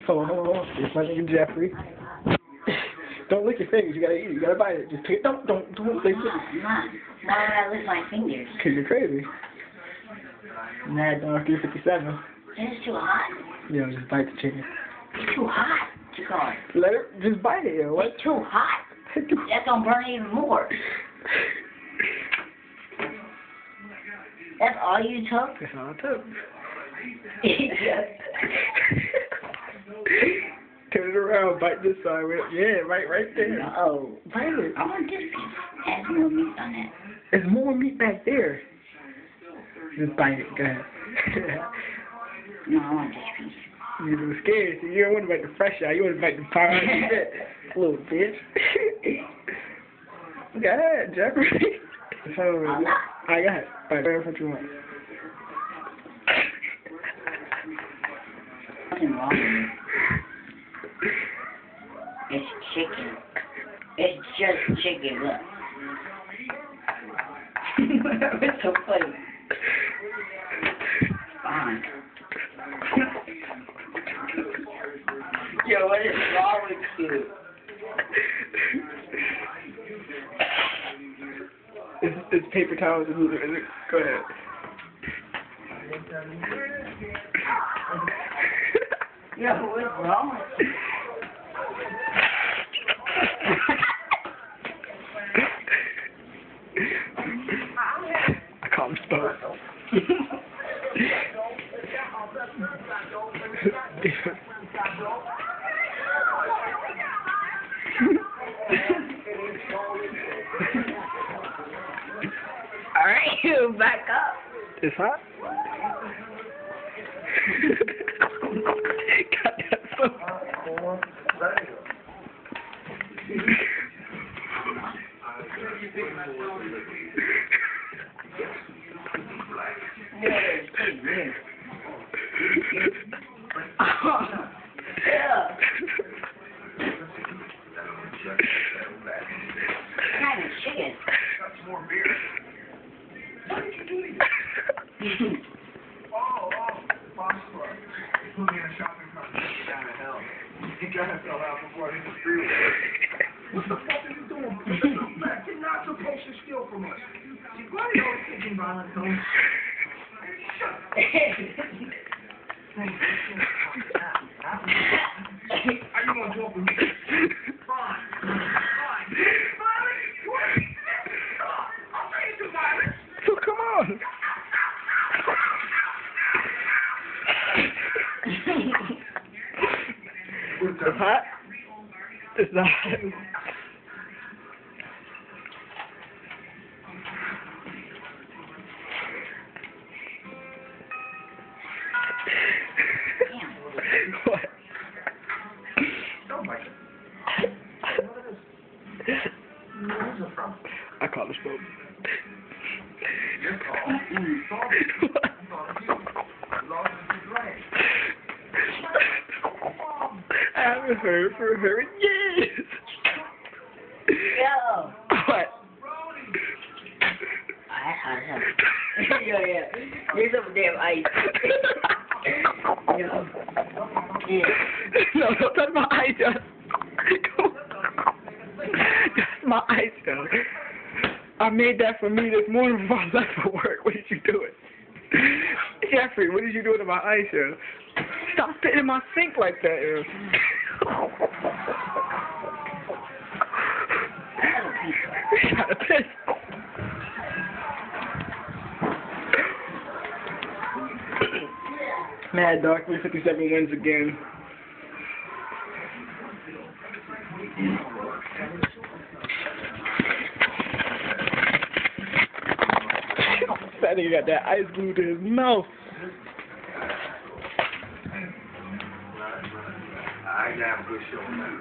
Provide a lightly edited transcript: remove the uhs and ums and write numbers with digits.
Hold on. It's my nigga Jeffrey. Don't lick your fingers. You gotta eat it. You gotta bite it. Just pick it. Don't lick it. Why would I lick my fingers? Cause you're crazy. Mad Dog 357. It's too hot. Yo, just bite the chicken. It's too hot. Let it. Just bite it, yo. What? It's too hot. That's gonna burn even more. That's all you took? That's all I took. Turn it around, bite this side. Yeah, right there. No. Bite it. I want this piece. Has more meat on it. There's more meat back there. Just bite it. Go ahead. No, I want this piece. You were scared. So you don't want to bite the fresh eye. You want to bite the power out of your bit. Little bitch. Go ahead, Jeffrey. I'm not. I got it. Alright, what you want? Nothing wrong with it. It's chicken. It's just chicken, look. It's so funny. Fine. Yo, what is wrong with you? It's paper towels. Go ahead. Yo, what's wrong with you? I call him Spoke. Alright, you back up. It's hot? Got that Spoke. Yeah. Kind of chicken. You gotta fell out before I hit the freeway. What the fuck are you doing? You're not supposed to steal from us. See, why are you always taking violent tones? Shut up. Are you gonna talk with me? Fine. Violent? What? I'll say it's violent. So come on. It's hot? It's not. What? Don't bite it. Where's it from? I call it Spoke. Your call. What? I haven't heard from her in years. Yo. What? Yeah. Here's some damn ice. Yo. Yeah. No, don't touch my ice, John. That's my ice, John. I made that for me this morning before I left for work. What did you do it? Jeffrey, what did you do to my ice, yo? Stop spitting in my sink like that, yo. You gotta piss. Mad Dog 357 wins again. That nigga got that ice glued to his mouth. I got a good show, man.